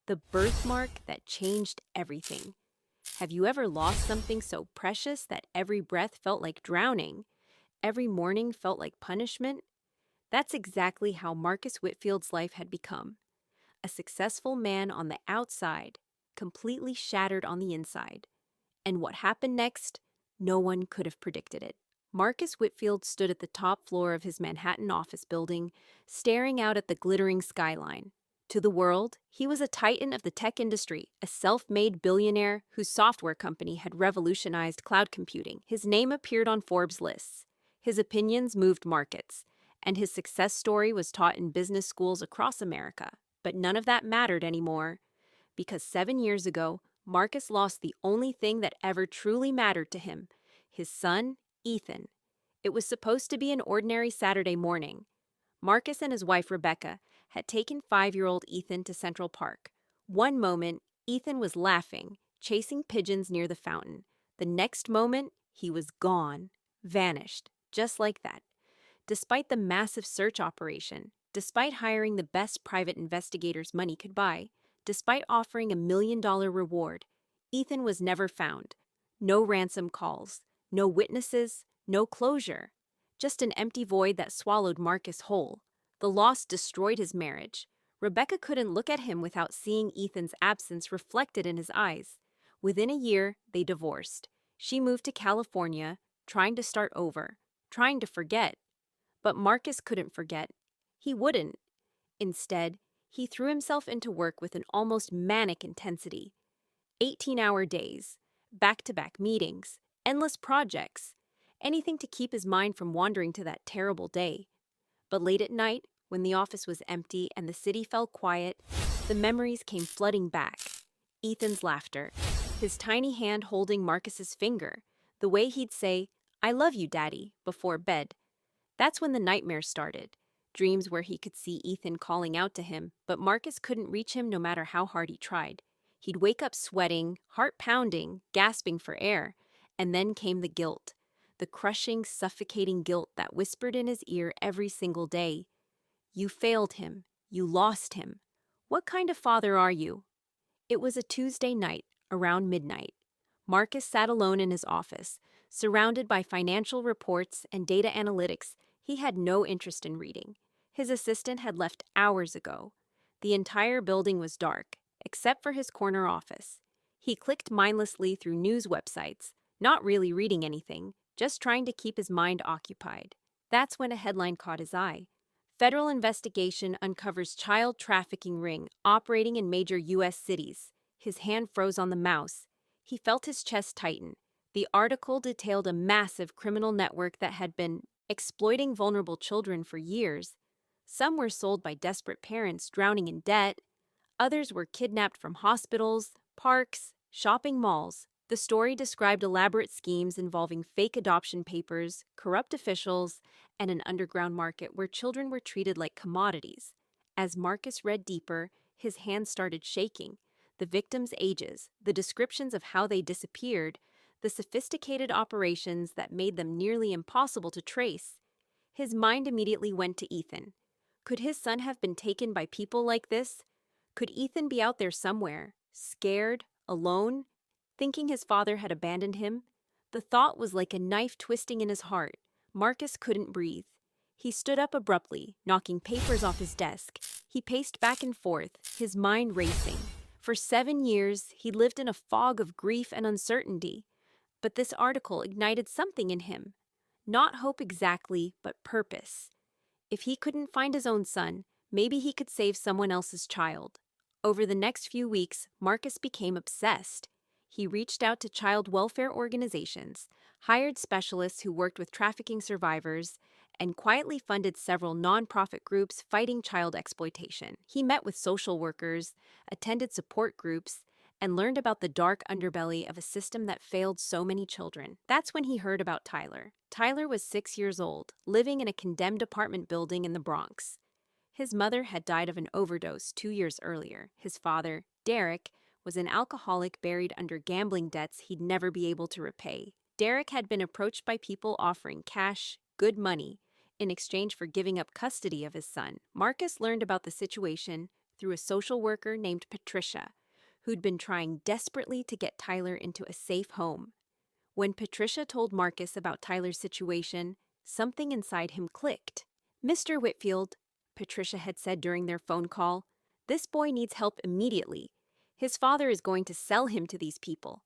The birthmark that changed everything. Have you ever lost something so precious that every breath felt like drowning? Every morning felt like punishment? That's exactly how Marcus Whitfield's life had become. A successful man on the outside, completely shattered on the inside. And what happened next? No one could have predicted it. Marcus Whitfield stood at the top floor of his Manhattan office building, staring out at the glittering skyline. To the world, he was a titan of the tech industry, a self-made billionaire whose software company had revolutionized cloud computing. His name appeared on Forbes lists. His opinions moved markets, and his success story was taught in business schools across America. But none of that mattered anymore, because 7 years ago, Marcus lost the only thing that ever truly mattered to him, his son, Ethan. It was supposed to be an ordinary Saturday morning. Marcus and his wife, Rebecca, had taken 5-year-old Ethan to Central Park. One moment, Ethan was laughing, chasing pigeons near the fountain. The next moment, he was gone, vanished, just like that. Despite the massive search operation, despite hiring the best private investigators money could buy, despite offering a $1 million reward, Ethan was never found. No ransom calls, no witnesses, no closure. Just an empty void that swallowed Marcus whole. The loss destroyed his marriage. Rebecca couldn't look at him without seeing Ethan's absence reflected in his eyes. Within a year, they divorced. She moved to California, trying to start over, trying to forget. But Marcus couldn't forget. He wouldn't. Instead, he threw himself into work with an almost manic intensity. 18-hour days, back-to-back meetings, endless projects, anything to keep his mind from wandering to that terrible day. But late at night, when the office was empty and the city fell quiet, the memories came flooding back. Ethan's laughter, his tiny hand holding Marcus's finger, the way he'd say, "I love you, Daddy," before bed. That's when the nightmares started. Dreams where he could see Ethan calling out to him, but Marcus couldn't reach him no matter how hard he tried. He'd wake up sweating, heart pounding, gasping for air. And then came the guilt. The crushing, suffocating guilt that whispered in his ear every single day. You failed him. You lost him. What kind of father are you? It was a Tuesday night, around midnight. Marcus sat alone in his office, surrounded by financial reports and data analytics he had no interest in reading. His assistant had left hours ago. The entire building was dark, except for his corner office. He clicked mindlessly through news websites, not really reading anything, just trying to keep his mind occupied. That's when a headline caught his eye. Federal investigation uncovers child trafficking ring operating in major U.S. cities. His hand froze on the mouse. He felt his chest tighten. The article detailed a massive criminal network that had been exploiting vulnerable children for years. Some were sold by desperate parents drowning in debt. Others were kidnapped from hospitals, parks, shopping malls. The story described elaborate schemes involving fake adoption papers, corrupt officials, and an underground market where children were treated like commodities. As Marcus read deeper, his hands started shaking. The victims' ages, the descriptions of how they disappeared, the sophisticated operations that made them nearly impossible to trace. His mind immediately went to Ethan. Could his son have been taken by people like this? Could Ethan be out there somewhere, scared, alone, thinking his father had abandoned him? The thought was like a knife twisting in his heart. Marcus couldn't breathe. He stood up abruptly, knocking papers off his desk. He paced back and forth, his mind racing. For 7 years, he lived in a fog of grief and uncertainty. But this article ignited something in him. Not hope exactly, but purpose. If he couldn't find his own son, maybe he could save someone else's child. Over the next few weeks, Marcus became obsessed. He reached out to child welfare organizations, hired specialists who worked with trafficking survivors, and quietly funded several nonprofit groups fighting child exploitation. He met with social workers, attended support groups, and learned about the dark underbelly of a system that failed so many children. That's when he heard about Tyler. Tyler was 6 years old, living in a condemned apartment building in the Bronx. His mother had died of an overdose 2 years earlier. His father, Derek, was an alcoholic buried under gambling debts he'd never be able to repay. Derek had been approached by people offering cash, good money, in exchange for giving up custody of his son. Marcus learned about the situation, through a social worker named Patricia, who'd been trying desperately to get Tyler into a safe home. When Patricia told Marcus about Tyler's situation, something inside him clicked. "Mr. Whitfield," Patricia had said during their phone call, "this boy needs help immediately. His father is going to sell him to these people.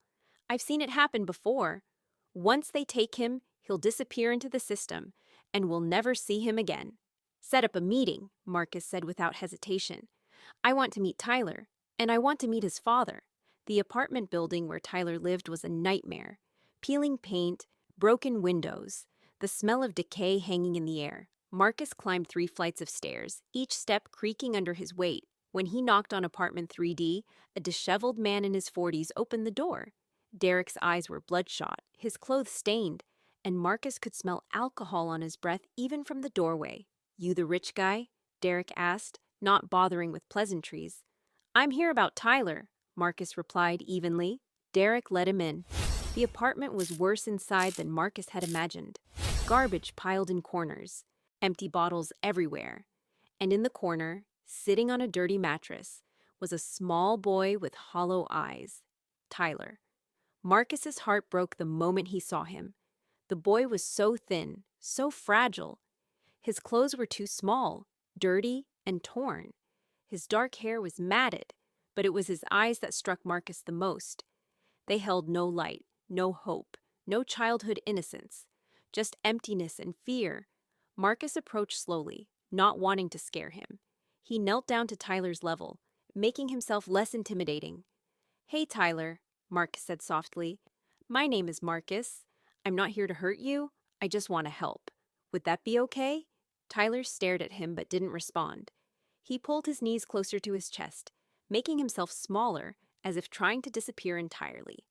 I've seen it happen before. Once they take him, he'll disappear into the system, and we'll never see him again." "Set up a meeting," Marcus said without hesitation. "I want to meet Tyler, and I want to meet his father." The apartment building where Tyler lived was a nightmare. Peeling paint, broken windows, the smell of decay hanging in the air. Marcus climbed 3 flights of stairs, each step creaking under his weight. When he knocked on apartment 3D, a disheveled man in his 40s opened the door. Derek's eyes were bloodshot, his clothes stained, and Marcus could smell alcohol on his breath even from the doorway. "You the rich guy?" Derek asked, not bothering with pleasantries. "I'm here about Tyler," Marcus replied evenly. Derek let him in. The apartment was worse inside than Marcus had imagined. Garbage piled in corners, empty bottles everywhere. And in the corner, sitting on a dirty mattress, was a small boy with hollow eyes. Tyler. Marcus's heart broke the moment he saw him. The boy was so thin, so fragile. His clothes were too small, dirty, and torn. His dark hair was matted, but it was his eyes that struck Marcus the most. They held no light, no hope, no childhood innocence, just emptiness and fear. Marcus approached slowly, not wanting to scare him. He knelt down to Tyler's level, making himself less intimidating. "Hey, Tyler," Marcus said softly. "My name is Marcus. I'm not here to hurt you. I just want to help. Would that be okay?" Tyler stared at him but didn't respond. He pulled his knees closer to his chest, making himself smaller, as if trying to disappear entirely.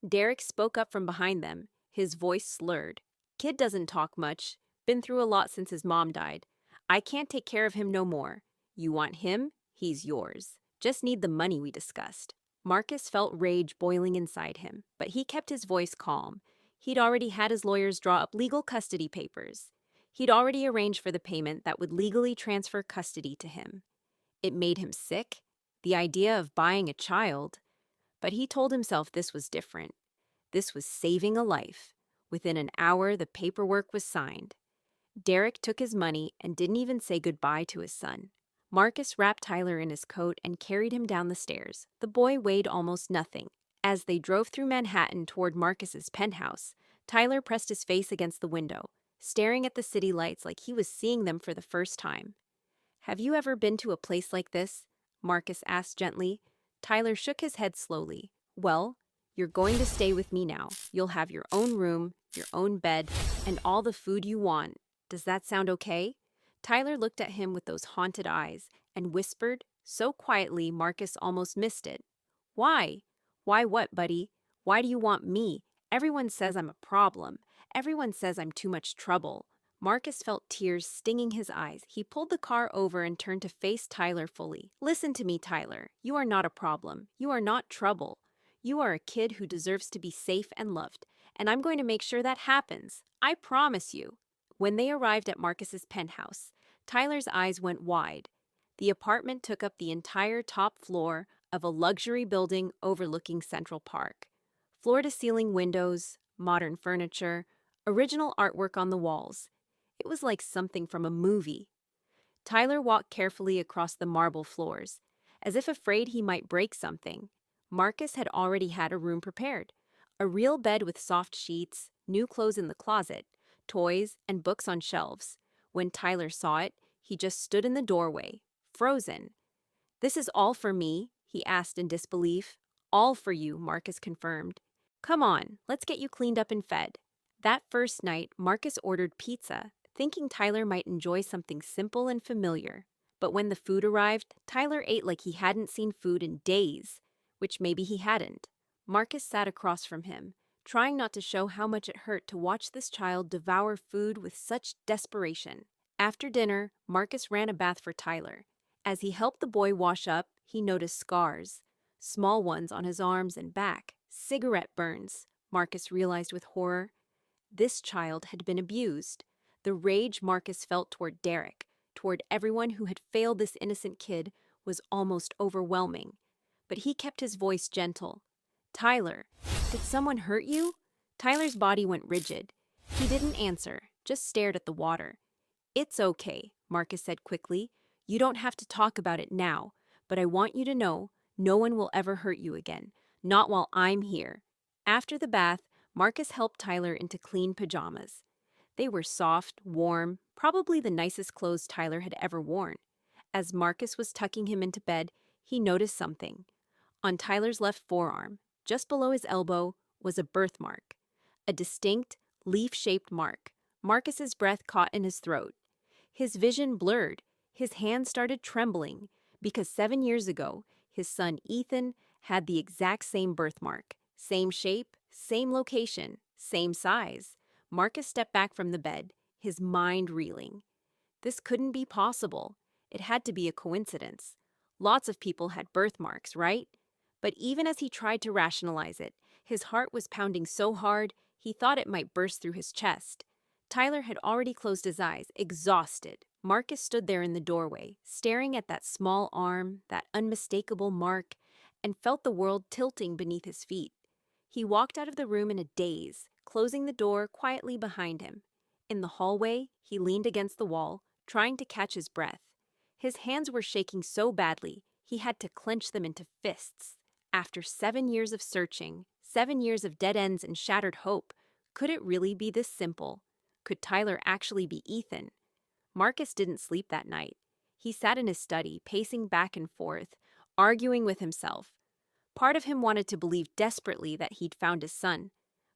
Derek spoke up from behind them, his voice slurred. "Kid doesn't talk much. Been through a lot since his mom died. I can't take care of him no more. You want him? He's yours. Just need the money we discussed." Marcus felt rage boiling inside him, but he kept his voice calm. He'd already had his lawyers draw up legal custody papers. He'd already arranged for the payment that would legally transfer custody to him. It made him sick, the idea of buying a child. But he told himself this was different. This was saving a life. Within an hour, the paperwork was signed. Derek took his money and didn't even say goodbye to his son. Marcus wrapped Tyler in his coat and carried him down the stairs. The boy weighed almost nothing. As they drove through Manhattan toward Marcus's penthouse, Tyler pressed his face against the window, staring at the city lights like he was seeing them for the first time. "Have you ever been to a place like this?" Marcus asked gently. Tyler shook his head slowly. "Well, you're going to stay with me now. You'll have your own room, your own bed, and all the food you want. Does that sound okay?" Tyler looked at him with those haunted eyes and whispered, so quietly Marcus almost missed it. "Why? Why what, buddy? Why do you want me? Everyone says I'm a problem. Everyone says I'm too much trouble." Marcus felt tears stinging his eyes. He pulled the car over and turned to face Tyler fully. "Listen to me, Tyler. You are not a problem. You are not trouble. You are a kid who deserves to be safe and loved, and I'm going to make sure that happens. I promise you." When they arrived at Marcus's penthouse, Tyler's eyes went wide. The apartment took up the entire top floor of a luxury building overlooking Central Park. Floor-to-ceiling windows, modern furniture, original artwork on the walls. It was like something from a movie. Tyler walked carefully across the marble floors, as if afraid he might break something. Marcus had already had a room prepared. A real bed with soft sheets, new clothes in the closet, toys and books on shelves. When Tyler saw it, he just stood in the doorway, frozen. "This is all for me?" he asked in disbelief. "All for you," Marcus confirmed. "Come on, let's get you cleaned up and fed." That first night, Marcus ordered pizza, thinking Tyler might enjoy something simple and familiar. But when the food arrived, Tyler ate like he hadn't seen food in days, which maybe he hadn't. Marcus sat across from him, trying not to show how much it hurt to watch this child devour food with such desperation. After dinner, Marcus ran a bath for Tyler. As he helped the boy wash up, he noticed scars, small ones on his arms and back, cigarette burns, Marcus realized with horror. This child had been abused. The rage Marcus felt toward Derek, toward everyone who had failed this innocent kid, was almost overwhelming, but he kept his voice gentle. "Tyler, did someone hurt you?" Tyler's body went rigid. He didn't answer, just stared at the water. "It's okay," Marcus said quickly. "You don't have to talk about it now, but I want you to know no one will ever hurt you again, not while I'm here." After the bath, Marcus helped Tyler into clean pajamas. They were soft, warm, probably the nicest clothes Tyler had ever worn. As Marcus was tucking him into bed, he noticed something. On Tyler's left forearm, just below his elbow, was a birthmark. A distinct, leaf-shaped mark. Marcus's breath caught in his throat. His vision blurred. His hands started trembling because 7 years ago, his son Ethan had the exact same birthmark. Same shape, same location, same size. Marcus stepped back from the bed, his mind reeling. This couldn't be possible. It had to be a coincidence. Lots of people had birthmarks, right? But even as he tried to rationalize it, his heart was pounding so hard he thought it might burst through his chest. Tyler had already closed his eyes, exhausted. Marcus stood there in the doorway, staring at that small arm, that unmistakable mark, and felt the world tilting beneath his feet. He walked out of the room in a daze, closing the door quietly behind him. In the hallway, he leaned against the wall, trying to catch his breath. His hands were shaking so badly, he had to clench them into fists. After 7 years of searching, 7 years of dead ends and shattered hope, could it really be this simple? Could Tyler actually be Ethan? Marcus didn't sleep that night. He sat in his study, pacing back and forth, arguing with himself. Part of him wanted to believe desperately that he'd found his son.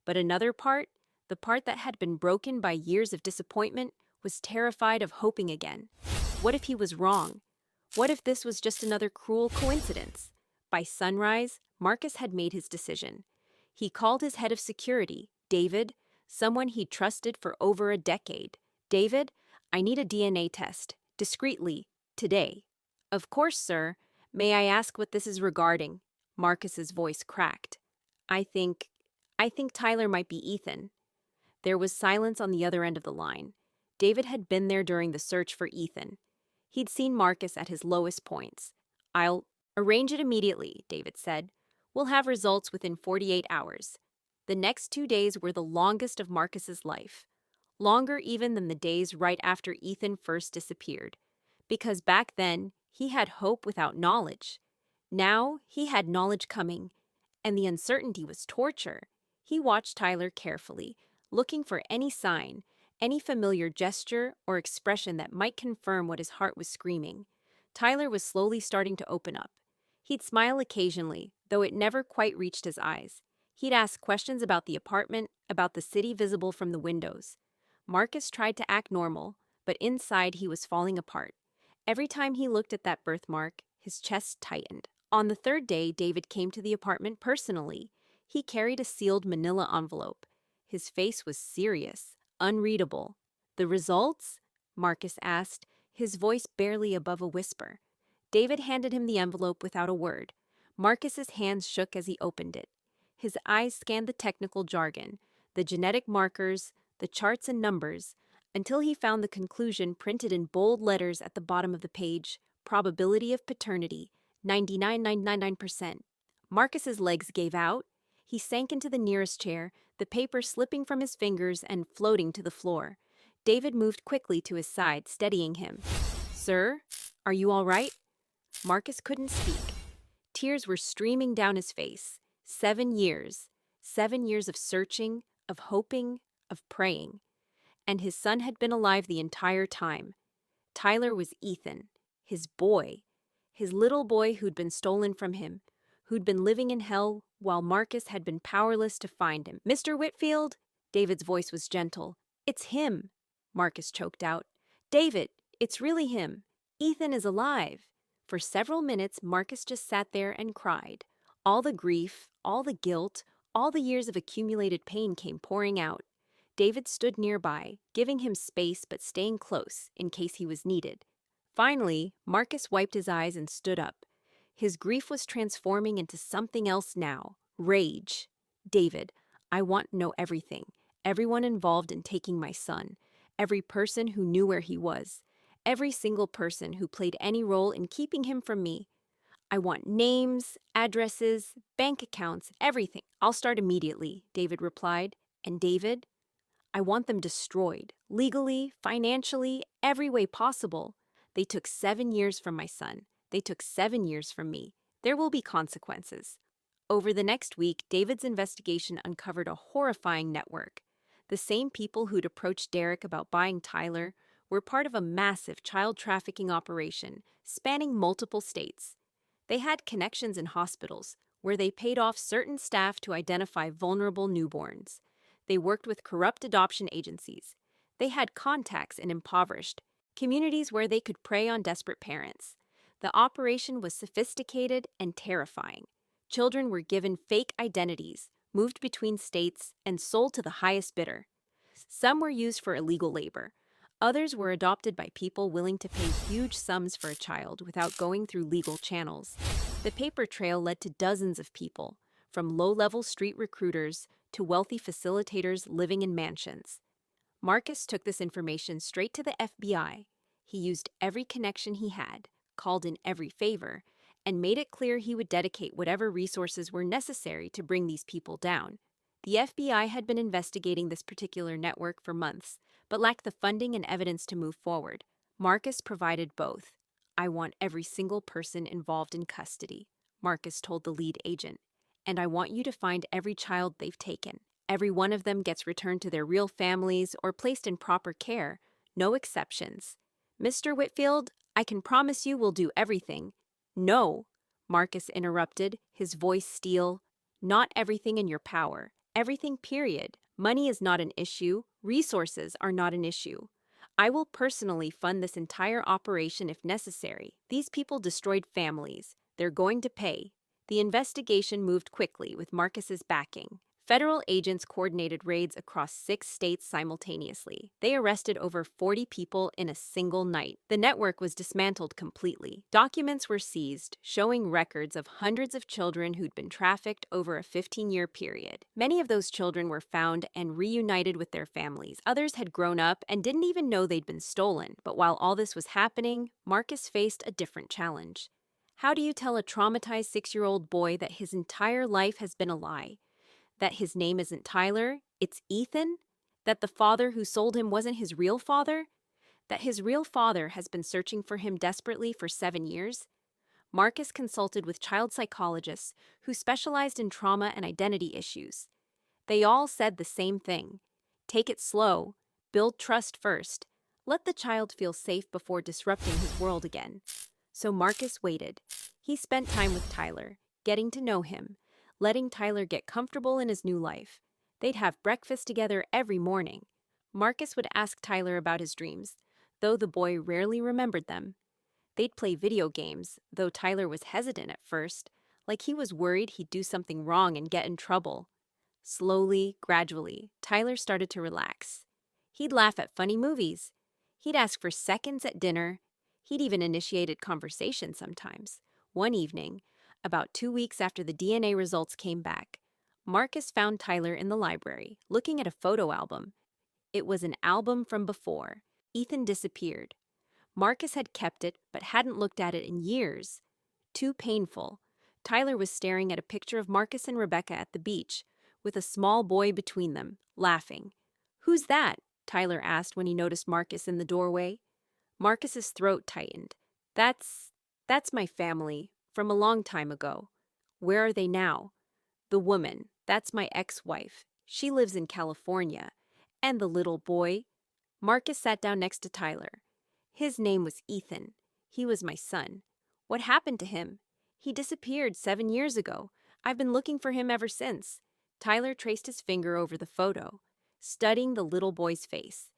But another part, the part that had been broken by years of disappointment, was terrified of hoping again. What if he was wrong? What if this was just another cruel coincidence? By sunrise, Marcus had made his decision. He called his head of security, David, someone he'd trusted for over a decade. "David, I need a DNA test, discreetly, today." "Of course, sir. May I ask what this is regarding?" Marcus's voice cracked. I think Tyler might be Ethan." There was silence on the other end of the line. David had been there during the search for Ethan. He'd seen Marcus at his lowest points. "I'll arrange it immediately," David said. "We'll have results within 48 hours." The next 2 days were the longest of Marcus's life. Longer even than the days right after Ethan first disappeared. Because back then, he had hope without knowledge. Now, he had knowledge coming, and the uncertainty was torture. He watched Tyler carefully, looking for any sign, any familiar gesture or expression that might confirm what his heart was screaming. Tyler was slowly starting to open up. He'd smile occasionally, though it never quite reached his eyes. He'd ask questions about the apartment, about the city visible from the windows. Marcus tried to act normal, but inside he was falling apart. Every time he looked at that birthmark, his chest tightened. On the 3rd day, David came to the apartment personally. He carried a sealed manila envelope. His face was serious, unreadable. "The results?" Marcus asked, his voice barely above a whisper. David handed him the envelope without a word. Marcus's hands shook as he opened it. His eyes scanned the technical jargon, the genetic markers, the charts and numbers, until he found the conclusion printed in bold letters at the bottom of the page: probability of paternity, 99.999%. Marcus's legs gave out. He sank into the nearest chair, the paper slipping from his fingers and floating to the floor. David moved quickly to his side, steadying him. "Sir, are you all right?" Marcus couldn't speak. Tears were streaming down his face. 7 years. 7 years of searching, of hoping, of praying. And his son had been alive the entire time. Tyler was Ethan, his boy. His little boy who'd been stolen from him, who'd been living in hell while Marcus had been powerless to find him. "Mr. Whitfield?" David's voice was gentle. "It's him," Marcus choked out. "David, it's really him. Ethan is alive." For several minutes, Marcus just sat there and cried. All the grief, all the guilt, all the years of accumulated pain came pouring out. David stood nearby, giving him space but staying close in case he was needed. Finally, Marcus wiped his eyes and stood up. His grief was transforming into something else now: rage. "David, I want to know everything. Everyone involved in taking my son. Every person who knew where he was. every single person who played any role in keeping him from me. I want names, addresses, bank accounts, everything. I'll start immediately, David replied. And David, I want them destroyed, legally, financially, every way possible. They took 7 years from my son. They took 7 years from me. There will be consequences. Over the next week, David's investigation uncovered a horrifying network. The same people who'd approached Derek about buying Tyler were part of a massive child trafficking operation spanning multiple states. They had connections in hospitals, where they paid off certain staff to identify vulnerable newborns. They worked with corrupt adoption agencies. They had contacts in impoverished communities where they could prey on desperate parents. The operation was sophisticated and terrifying. Children were given fake identities, moved between states, and sold to the highest bidder. Some were used for illegal labor. Others were adopted by people willing to pay huge sums for a child without going through legal channels. The paper trail led to dozens of people, from low-level street recruiters to wealthy facilitators living in mansions. Marcus took this information straight to the FBI. He used every connection he had, called in every favor, and made it clear he would dedicate whatever resources were necessary to bring these people down. The FBI had been investigating this particular network for months, but lacked the funding and evidence to move forward. Marcus provided both. I want every single person involved in custody, Marcus told the lead agent. And I want you to find every child they've taken. Every one of them gets returned to their real families or placed in proper care. No exceptions. Mr. Whitfield, I can promise you we'll do everything. No, Marcus interrupted, his voice steel. Not everything in your power. Everything, period. Money is not an issue. Resources are not an issue. I will personally fund this entire operation if necessary. These people destroyed families. They're going to pay. The investigation moved quickly with Marcus's backing. Federal agents coordinated raids across 6 states simultaneously. They arrested over 40 people in a single night. The network was dismantled completely. Documents were seized, showing records of hundreds of children who'd been trafficked over a 15-year period. Many of those children were found and reunited with their families. Others had grown up and didn't even know they'd been stolen. But while all this was happening, Marcus faced a different challenge. How do you tell a traumatized 6-year-old boy that his entire life has been a lie? That his name isn't Tyler, it's Ethan? That the father who sold him wasn't his real father? That his real father has been searching for him desperately for 7 years? Marcus consulted with child psychologists who specialized in trauma and identity issues. They all said the same thing. Take it slow. Build trust first. Let the child feel safe before disrupting his world again. So Marcus waited. He spent time with Tyler, getting to know him, letting Tyler get comfortable in his new life. They'd have breakfast together every morning. Marcus would ask Tyler about his dreams, though the boy rarely remembered them. They'd play video games, though Tyler was hesitant at first, like he was worried he'd do something wrong and get in trouble. Slowly, gradually, Tyler started to relax. He'd laugh at funny movies. He'd ask for seconds at dinner. He'd even initiated conversation sometimes. One evening, about 2 weeks after the DNA results came back, Marcus found Tyler in the library, looking at a photo album. It was an album from before. Ethan disappeared. Marcus had kept it, but hadn't looked at it in years. Too painful. Tyler was staring at a picture of Marcus and Rebecca at the beach, with a small boy between them, laughing. "Who's that?" Tyler asked when he noticed Marcus in the doorway. Marcus's throat tightened. That's my family, from a long time ago. Where are they now? The woman, that's my ex-wife. She lives in California. And the little boy? Marcus sat down next to Tyler. His name was Ethan. He was my son. What happened to him? He disappeared 7 years ago. I've been looking for him ever since. Tyler traced his finger over the photo, studying the little boy's face.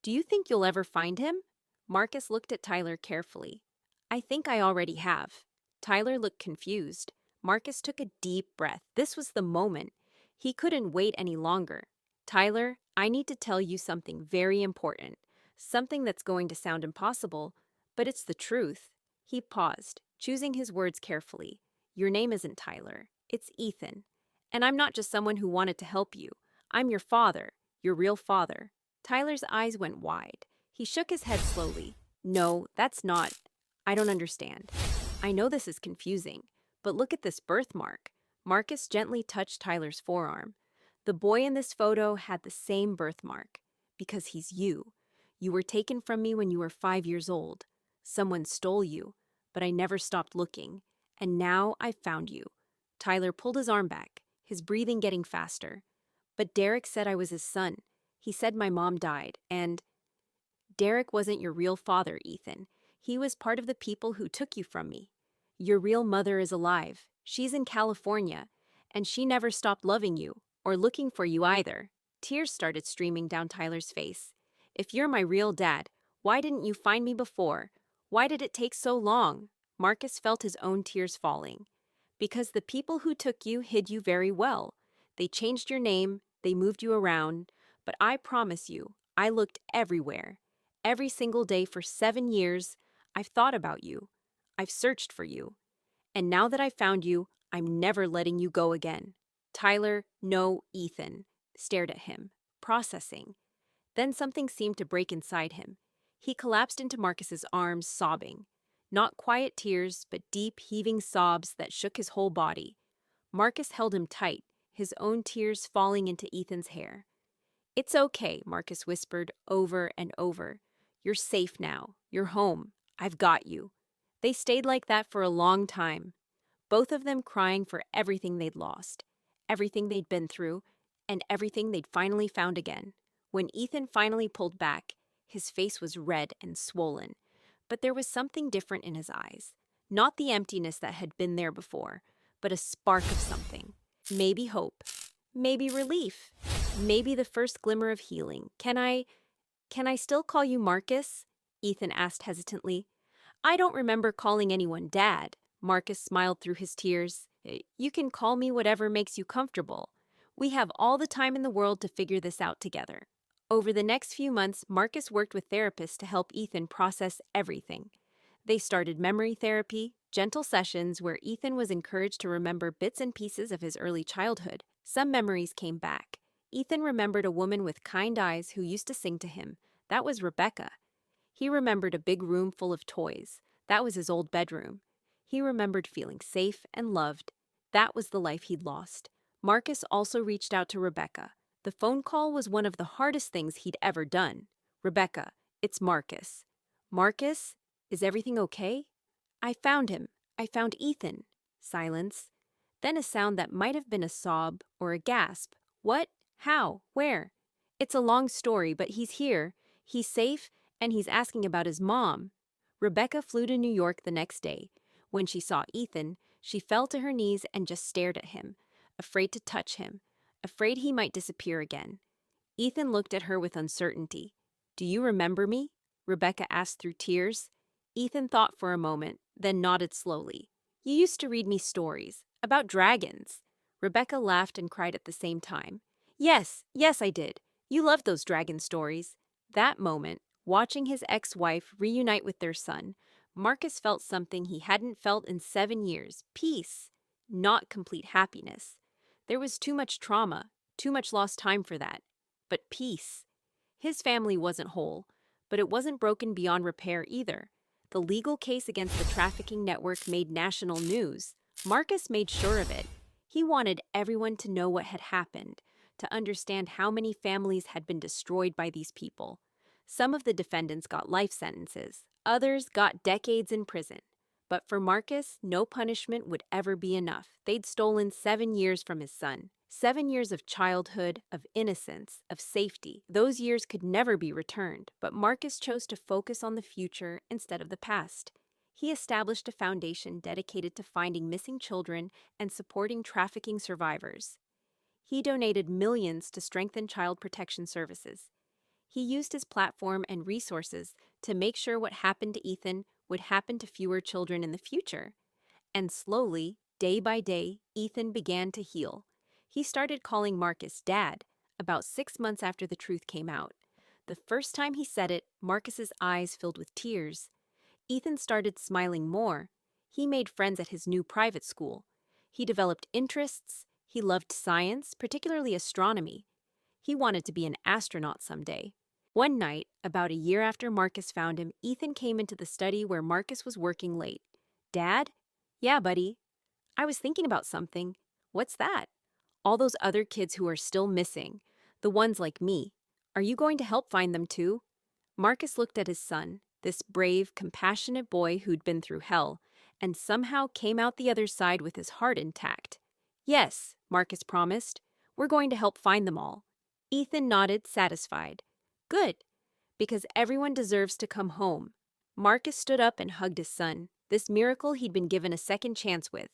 Do you think you'll ever find him? Marcus looked at Tyler carefully. I think I already have. Tyler looked confused. Marcus took a deep breath. This was the moment. He couldn't wait any longer. Tyler, I need to tell you something very important. Something that's going to sound impossible, but it's the truth. He paused, choosing his words carefully. Your name isn't Tyler. It's Ethan. And I'm not just someone who wanted to help you. I'm your father, your real father. Tyler's eyes went wide. He shook his head slowly. No, that's not. I don't understand. I know this is confusing, but look at this birthmark. Marcus gently touched Tyler's forearm. The boy in this photo had the same birthmark. Because he's you. You were taken from me when you were 5 years old. Someone stole you, but I never stopped looking. And now I've found you. Tyler pulled his arm back, his breathing getting faster. But Derek said I was his son. He said my mom died, and Derek wasn't your real father, Ethan. He was part of the people who took you from me. Your real mother is alive. She's in California, and she never stopped loving you, or looking for you either. Tears started streaming down Tyler's face. If you're my real dad, why didn't you find me before? Why did it take so long? Marcus felt his own tears falling. Because the people who took you hid you very well. They changed your name, they moved you around, but I promise you, I looked everywhere. Every single day for 7 years, I've thought about you. I've searched for you. And now that I've found you, I'm never letting you go again. Tyler, no, Ethan, stared at him, processing. Then something seemed to break inside him. He collapsed into Marcus's arms, sobbing. Not quiet tears, but deep, heaving sobs that shook his whole body. Marcus held him tight, his own tears falling into Ethan's hair. It's okay, Marcus whispered over and over. You're safe now. You're home. I've got you. They stayed like that for a long time, both of them crying for everything they'd lost, everything they'd been through, and everything they'd finally found again. When Ethan finally pulled back, his face was red and swollen, but there was something different in his eyes. Not the emptiness that had been there before, but a spark of something. Maybe hope. Maybe relief. Maybe the first glimmer of healing. Can I still call you Marcus? Ethan asked hesitantly. I don't remember calling anyone Dad. Marcus smiled through his tears. You can call me whatever makes you comfortable. We have all the time in the world to figure this out together. Over the next few months, Marcus worked with therapists to help Ethan process everything. They started memory therapy, gentle sessions where Ethan was encouraged to remember bits and pieces of his early childhood. Some memories came back. Ethan remembered a woman with kind eyes who used to sing to him. That was Rebecca. He remembered a big room full of toys. That was his old bedroom. He remembered feeling safe and loved. That was the life he'd lost. Marcus also reached out to Rebecca. The phone call was one of the hardest things he'd ever done. Rebecca, it's Marcus. Marcus, is everything okay? I found him. I found Ethan. Silence. Then a sound that might have been a sob or a gasp. What? How? Where? It's a long story, but he's here. He's safe, and he's asking about his mom. Rebecca flew to New York the next day. When she saw Ethan, she fell to her knees and just stared at him, afraid to touch him, afraid he might disappear again. Ethan looked at her with uncertainty. Do you remember me? Rebecca asked through tears. Ethan thought for a moment, then nodded slowly. You used to read me stories about dragons. Rebecca laughed and cried at the same time. Yes, I did. You loved those dragon stories. That moment, watching his ex-wife reunite with their son, Marcus felt something he hadn't felt in 7 years. Peace, not complete happiness. There was too much trauma, too much lost time for that. But peace. His family wasn't whole, but it wasn't broken beyond repair either. The legal case against the trafficking network made national news. Marcus made sure of it. He wanted everyone to know what had happened, to understand how many families had been destroyed by these people. Some of the defendants got life sentences. Others got decades in prison. But for Marcus, no punishment would ever be enough. They'd stolen 7 years from his son. 7 years of childhood, of innocence, of safety. Those years could never be returned, but Marcus chose to focus on the future instead of the past. He established a foundation dedicated to finding missing children and supporting trafficking survivors. He donated millions to strengthen child protection services. He used his platform and resources to make sure what happened to Ethan would happen to fewer children in the future. And slowly, day by day, Ethan began to heal. He started calling Marcus Dad about 6 months after the truth came out. The first time he said it, Marcus's eyes filled with tears. Ethan started smiling more. He made friends at his new private school. He developed interests. He loved science, particularly astronomy. He wanted to be an astronaut someday. One night, about a year after Marcus found him, Ethan came into the study where Marcus was working late. "Dad?" "Yeah, buddy." "I was thinking about something." "What's that?" "All those other kids who are still missing. The ones like me. Are you going to help find them too?" Marcus looked at his son, this brave, compassionate boy who'd been through hell, and somehow came out the other side with his heart intact. "Yes," Marcus promised. "We're going to help find them all." Ethan nodded, satisfied. "Good, because everyone deserves to come home." Marcus stood up and hugged his son, this miracle he'd been given a second chance with.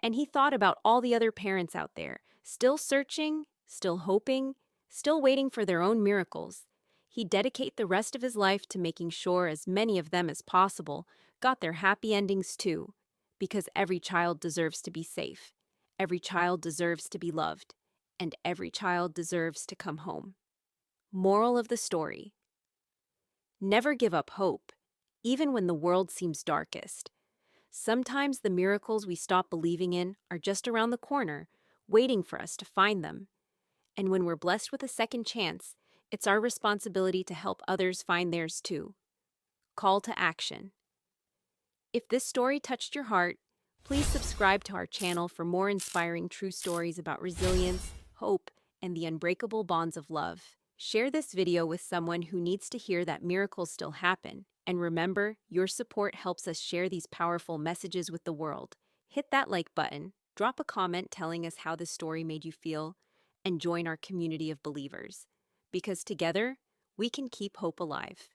And he thought about all the other parents out there, still searching, still hoping, still waiting for their own miracles. He'd dedicate the rest of his life to making sure as many of them as possible got their happy endings too, because every child deserves to be safe, every child deserves to be loved, and every child deserves to come home. Moral of the story: never give up hope, even when the world seems darkest. Sometimes the miracles we stop believing in are just around the corner, waiting for us to find them. And when we're blessed with a second chance, it's our responsibility to help others find theirs too. Call to action. If this story touched your heart, please subscribe to our channel for more inspiring true stories about resilience, hope, and the unbreakable bonds of love. Share this video with someone who needs to hear that miracles still happen. And remember, your support helps us share these powerful messages with the world. Hit that like button, drop a comment telling us how this story made you feel, and join our community of believers. Because together, we can keep hope alive.